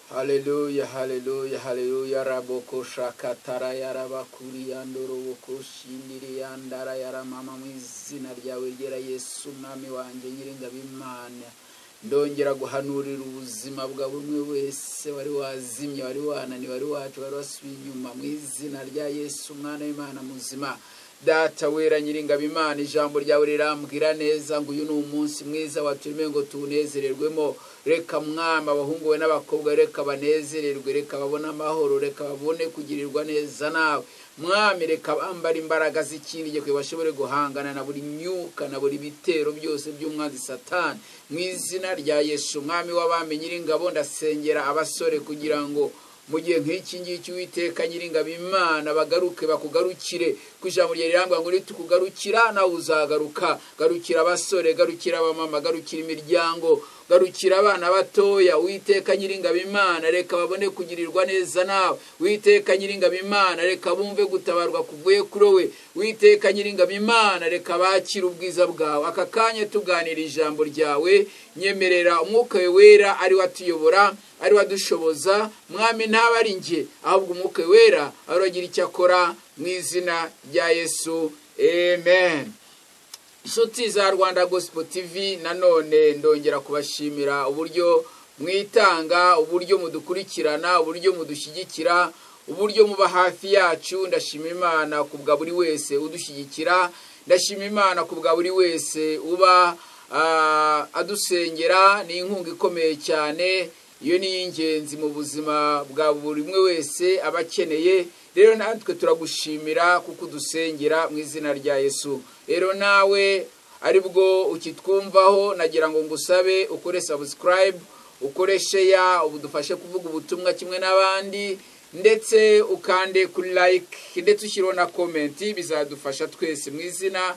Hallelujah, hallelujah, hallelujah. Raboko shakatara yarabakuri andoroboko shindiri andara yaramama mu izina ryawe ryera Yesu mwami wanje nyiringabimana. Ndongera guhanurira ubuzima bwa bumwe wese wari wazimye, wari wanani, wari wacu, wari wasubiye inyuma mu izina rya Yesu mwana w'Imana muzima. Data wera nyiringabimana, ijambo ryawe rirambwira neza ngo uyu ni umunsi mwiza waturime ngo tunezererwemo. Reka mwami abahungu we n'abakobwa reka banezererwe, reka babone amahoro, reka babone kugirirwa neza nawe mwami. Reka bambara imbaraga z'ikindi gihe bashobore guhangana na buri myuka na buri bitero byose by'umwanzi Satani mu izina rya Yesu mwami w'abami nyiringabo. Ndasengera abasore kugira ngo mu gihe nk'iki ngiki Uwiteka nyiringabimana bagaruke bakugarukire ku ijambo rye rirambwa ngo nitukugarukira nawe uzagaruka. Garukira abasore, garukira abamama, garukira imiryango, garukira abana batoya. Uwiteka nyiringabimana reka babone kugirirwa neza nawe. Uwiteka nyiringabimana reka bumve gutabarwa kuvuye kuri we. Uwiteka nyiringabimana reka bakire ubwiza bwawe. Aka kanya tuganira ijambo ryawe, nyemerera umwuka wera ari watuyobora, ari wadushoboza mwami, ntaba ari nje ahubwo umwuka wera aragira icyo akora mu izina rya Yesu, amen. Inshuti za Rwanda Gospel TV, nanone ndongera kubashimira uburyo mwitanga, uburyo mudukurikirana, uburyo mudushyigikira, uburyo muba hafi yacu. Ndashima Imana kubwa buri wese udushyigikira, ndashima Imana kubwa buri wese uba adusengera. Ni inkunga ikomeye cyane, iyo ni ingenzi mu buzima bwa buri umwe wese abakeneye. Rero natwe turagushimira kuko udusengera mu izina rya Yesu. Rero nawe aribwo ukitwumvaho, nagira ngo ngusabe ukore subscribe, ukore share, ubudufashe kuvuga ubutumwa kimwe n'abandi, ndetse ukande kuri like, ndetse ushyiraho na comment. Bizadufasha twese mu izina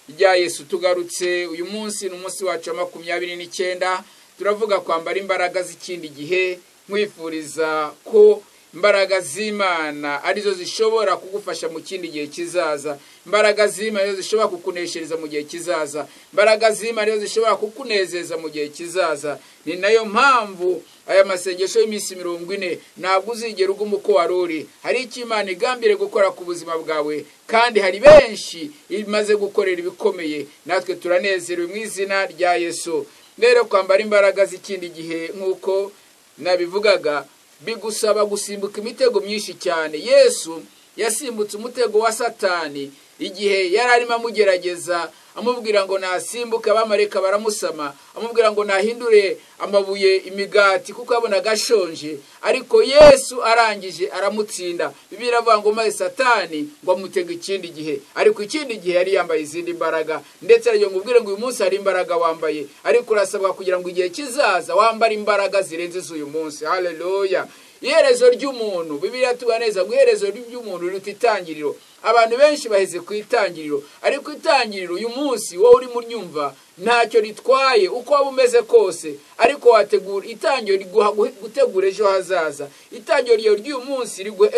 rya Yesu. Tugarutse uyu munsi ni umunsi wacu wa 29. Turavuga kwambara imbaraga z'ikindi gihe, nkwifuriza ko imbaraga z'Imana arizo zishobora kugufasha mu kindi gihe kizaza. Imbaraga z'Imana arizo zishobora kukuneshereza mu gihe kizaza. Imbaraga z'Imana arizo zishobora kukunezeza mu gihe kizaza. Ni nayo mpamvu aya masengesho y'iminsi 40 ntabwo uzigera uguma uko waruri. Hari icyo Imana igambire gukora ku buzima bwawe, kandi hari benshi imaze gukorera ibikomeye. Natwe turanezerewe mu izina rya Yesu. Rero kwambara imbaraga z'ikindi gihe nk'uko nabivugaga bigusaba gusimbuka imitego myinshi cyane. Yesu yasimbutse umutego wa Satani igihe yari arimo amugerageza, amubwira ngo nasimbuka, abamarayika baramusama, amubwira ngo nahindure amabuye imigati kuko yabonaga ashonje. Ariko Yesu arangije aramutsinda. Bibiliya iravuga ngo maze Satani ngo amutega ikindi gihe, ariko ikindi gihe yari yambaye izindi mbaraga. Ndetse ariyo ngubwire ngo uyu munsi hari imbaraga wambaye, ariko urasabwa kugira ngo igihe kizaza wambare imbaraga zirenze z'uyu munsi. Haleluya. Iherezo ry'umuntu, Bibiliya tuganeza ngo iherezo ry'umuntu riruta itangiriro. Abantu benshi baheze ku itangiriro, ariko itangiriro uyu munsi wowe uri mu nyumva ntacyo ritwaye uko waba umeze kose, ariko wategura itangiriro riguha gutegura ejo hazaza. Itangiriro ry'uyu munsi riguha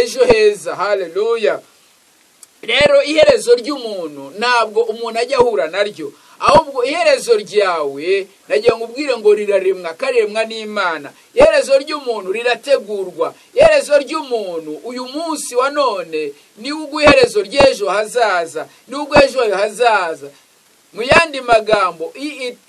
ejo heza. Haleluya. Rero iherezo ry'umuntu ntabwo umuntu ajya ahura naryo, ahubwo iherezo ryawe nagiye ngubwire ngo riraremwa, karemwa n'Imana. Iherezo ry'umuntu rirategurwa. Iherezo ry'umuntu uyu munsi wa none ni ugu iherezo ry'ejo hazaza, ni ugu ejo hazaza. Mu yandi magambo,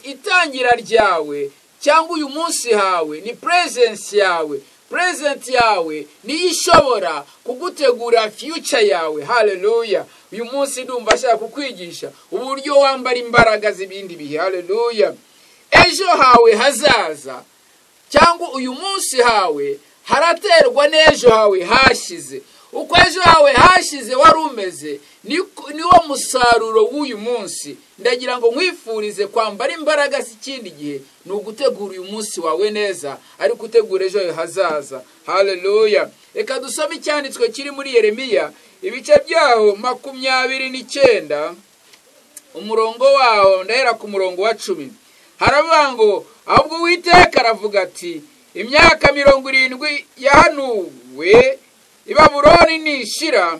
itangira ryawe cyangwa uyu munsi hawe ni presence yawe. Present yawe ni ishobora kugutegura future yawe. Haleluya. Uyu munsi ndumva ashaka kukwigisha uburyo wambara imbaraga z'ibindi bihe. Haleluya. Ejo hawe hazaza cyangwa uyu munsi hawe haraterwa n'ejo hawe hashize. Uko ejo hawe hashize wari umeze niwo musaruro w'uyu munsi. Ndagira ngo nkwifurize kwambara imbaraga z'ikindi gihe, ni ugutegura uyu munsi wawe neza, ari gutegura ejo hazaza. Haleluya. Reka dusome icyanditswe kiri muri Yeremiya ibice byaho 29 umurongo waho ndahera ku murongo wa 10. Haravuga ngo ahubwo Uwiteka aravuga ati imyaka 70 yahanuwe i Babuloni nishira,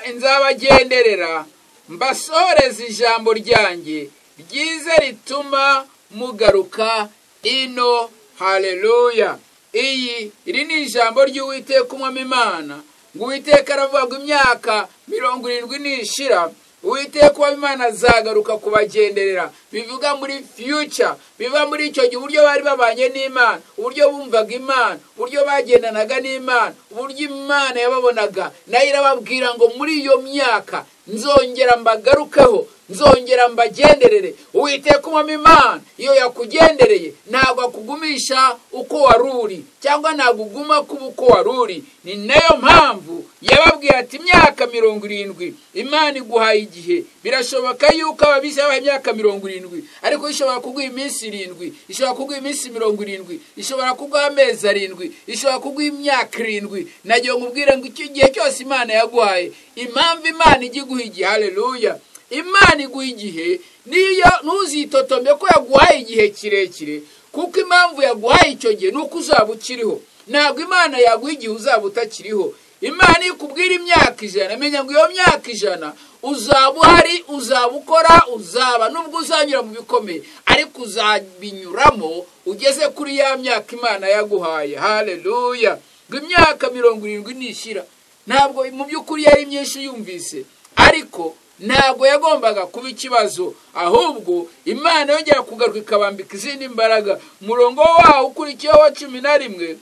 nzabagenderera mbasohoreze ijambo ryanjye ryiza rituma mugaruka ino haleluya. Iri ni ijambo ry'Uwiteka umwami Imana, ngo Uwiteka aravuga ngo imyaka 70 nishira Uwiteka umwami Imana azagaruka kubagenderera. Bivuga muri future, biva muri icyo gihe uburyo bari babanye n'Imana, uburyo bumvaga Imana, uburyo bagendanaga n'Imana, uburyo Imana yababonaga. Nayo irababwira ngo muri iyo myaka nzongera mbagarukeho, nzongera mbagenderere. Uwiteka umwami Imana iyo yakugendereye ntabwo akugumisha uko waruri, cyangwa naguguma kuba uko waruri. Ni nayo mpamvu yababwiye ati imyaka 70 Imana iguhaye igihe. Birashoboka yuko ababisaba imyaka 70, ariko ishobora kuguha iminsi 7, ishobora kuguha iminsi 70, ishobora kuguha amezi 7, ishobora kuguha imyaka 7. Nagiye nkubwire ngo icyo gihe cyose Imana yaguhaye, impamvu Imana igiguha igihe, haleluya, Imana iguha igihe niyo ntuzitotombe ko yaguhaye igihe kirekire, kuko impamvu yaguhaye icyo gihe nuko uzaba ukiriho. Ntabwo Imana yaguha igihe uzaba utakiriho. Imana ikubwira imyaka 100, menya ngo iyo myaka 100 uzaba uhari, uzaba ukora, uzaba nubwo uzanyura mu bikomeye, ariko uzabinyuramo ugeze kuri ya myaka Imana yaguhaye, haleluya. Ngo imyaka 70 nishira, ntabwo mu by'ukuri yari myinshi yumvise, ariko ntabwo yagombaga kuba ikibazo, ahubwo Imana yongera kugaruka ikabambika izindi mbaraga. Murongo waho ukurikiyeho wa 11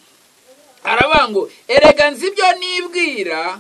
aravuga ngo erega nzi ibyo nibwira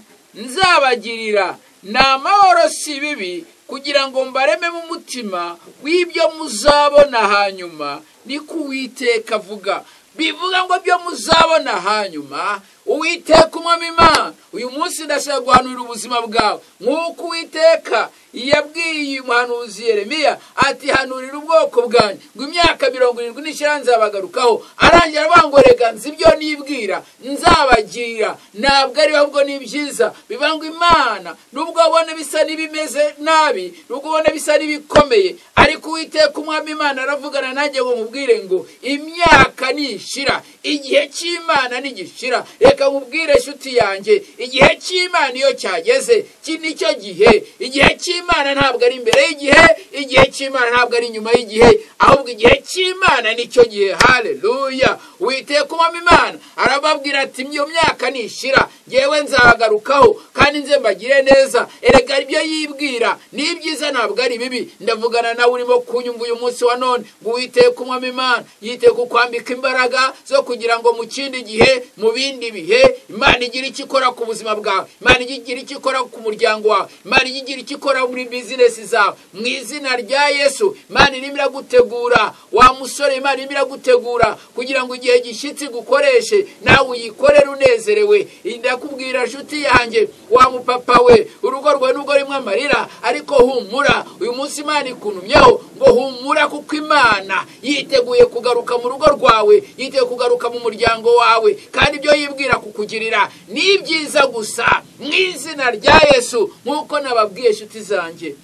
nzabagirira, ni amahoro si bibi, kugira ngo mbareme mu mutima w'ibyo muzabona hanyuma. Niko Uwiteka avuga. Bivuga ngo byo muzabona hanyuma. Uwiteka umwami Imana uyu munsi ndashaka guhanura ubuzima bwawe, nk'uko Uwiteka yabwiye umuhanuzi Yeremiya ati hanurira ubwoko bwanjye ngo imyaka 70 nishira nzabagarukaho. Arangira avuga ngo rega nzi ibyo nibwira nzabagira, ntabwo ari ahubwo ni byiza. Bivuga ngo Imana nubwo abone bisa n'ibimeze nabi, nubwo abone bisa n'ibikomeye, ariko Uwiteka umwami Imana aravugana nanjye ngo mubwire ngo imyaka nishira, igihe cy'Imana nigishira. Reka mubwire inshuti yanjye, igihe cy'Imana iyo cyageze nicyo gihe. Igihe cy'Imana ntabwo ari imbere y'igihe, igihe cy'Imana ntabwo ari inyuma y'igihe, ahubwo igihe cy'Imana nicyo gihe, haleluya. Uwiteka umwami Imana arababwira ati iyo myaka nishira yewe nzagarukaho kandi nze mbagire neza. Erega ibyo yibwira ni byiza, ntabwo ari bibi. Ndavugana nawe urimo kunyumva uyu munsi wa none ngo Uwiteka umwami Imana yiteka kukwambika imbaraga zo kugira ngo mu kindi gihe, mu bindi bihe, Imana igira icyo ikora ku buzima bwawe, Imana igira icyo ikora ku muryango wawe, Imana igira icyo ikora muri business zawe. Mu izina rya Yesu Imana irimo iragutegura wa musore, Imana irimo iragutegura kugira ngo igihe gishyitsi gukoreshe nawe uyikorere unezerewe. Ndakubwira nshuti yanjye, wa mupapa we, urugo rwawe nubwo rimwe amarira, ariko humura. Uyu munsi Imana ikuntumyeho ngo humura, kuko Imana yiteguye kugaruka mu rugo rwawe, yiteguye kugaruka mu muryango wawe, kandi ibyo yibwira kukugirira ni byiza gusa. Mu izina rya Yesu, nk'uko nababwiye inshuti zanjye,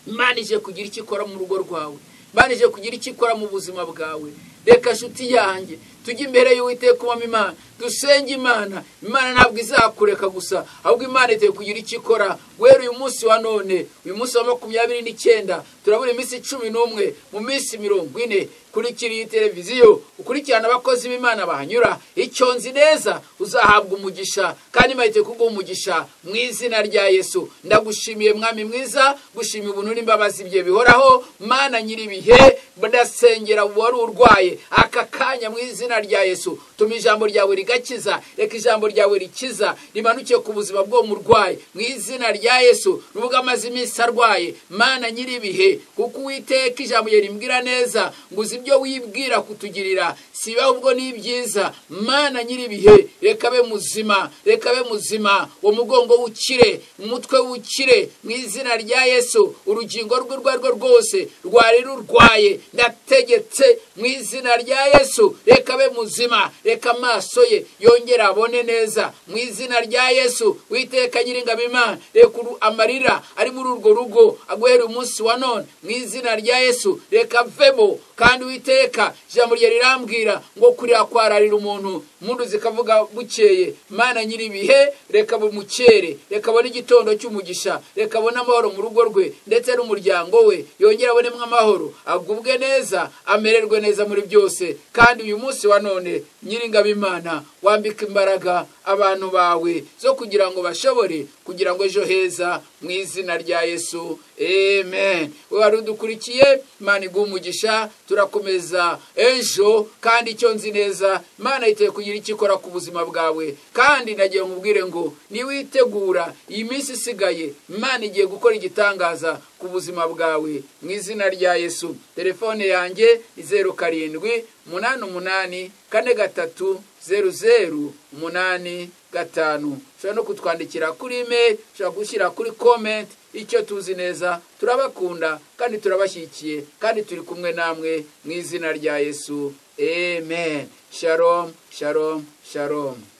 Imana ije kugira icyo ikora mu rugo rwawe, Imana ije kugira icyo ikora mu buzima bwawe. Reka nshuti yanjye tujye imbere y'Uwiteka umwami Imana, dusenge Imana. Imana ntabwo izakureka gusa, ahubwo Imana iteguye kugira icyo ikora. Guhera uyu munsi wa none, uyu munsi wa 29, turabura iminsi 11 mu minsi 40. Kurikira televiziyo, ukurikirana abakozi b'Imana bahanyura. Icyo nzi neza uzahabwa umugisha, kandi Imana iteguye kuguha umugisha mu izina rya Yesu. Ndagushimiye mwami mwiza, gushimira ubuntu n'imbabazi bye bihoraho. Mana nyiribihe, ndasengera wari urwaye aka kanya mu izina rya Yesu. Tuma ijambo ryawe rigakiza, reka ijambo ryawe rikiza rimanukiye ku buzima bwo murwaye mu izina rya Yesu. Nuvuga amazi iminsi arwaye, Mana nyiribihe, kuko Uwiteka ijambo rye rimbwira neza ngo uzi ibyo wibwira kutugirira si biba ubwo ni byiza. Mana nyiribihe, reka be muzima, reka be muzima, uwo mugongo ukire, umutwe ukire mu izina rya Yesu. Urugingo rwe rwose rwari rurwaye, ndategetse mu izina rya Yesu, reka be muzima, reka amaso ye yongera abone neza mu izina rya Yesu. Witeka nyiringabo Imana, reka amarira ari muri urwo rugo aguhera umunsi wa none mu izina rya Yesu, reka vemo kandi Uwiteka ijambo rye rirambwira ngo kurira kwararira umuntu impundu zikavuga bukeye. Mana nyiribihe, reka bumukere, reka abone igitondo cy'umugisha, reka abone amahoro mu rugo rwe ndetse n'umuryango we, yongera abonemo amahoro, agubwe neza, amererwe neza muri byose. Kandi uyu munsi wa none Nyiringabo Imana, wambika imbaraga abantu bawe zo kugira ngo bashobore kugira ngo ejo heza, mu izina rya Yesu, amen. Wari udukurikiye, Imana iguhe umugisha. Turakomeza ejo, kandi icyo nzi neza, Imana yiteye kugira icyo ikora ku buzima bwawe. Kandi nagiye nkubwire ngo niwitegura iyi minsi isigaye, Imana igiye gukora igitangaza ku buzima bwawe, mu izina rya Yesu. Telefone yanjye ni 0788430085. Ushobora no kutwandikira kuri email, ushobora gushyira kuri comment. Icyo tuzi neza, turabakunda kandi turabashyigikiye kandi turi kumwe namwe, mu izina rya Yesu, amen. Shalom, shalom, shalom.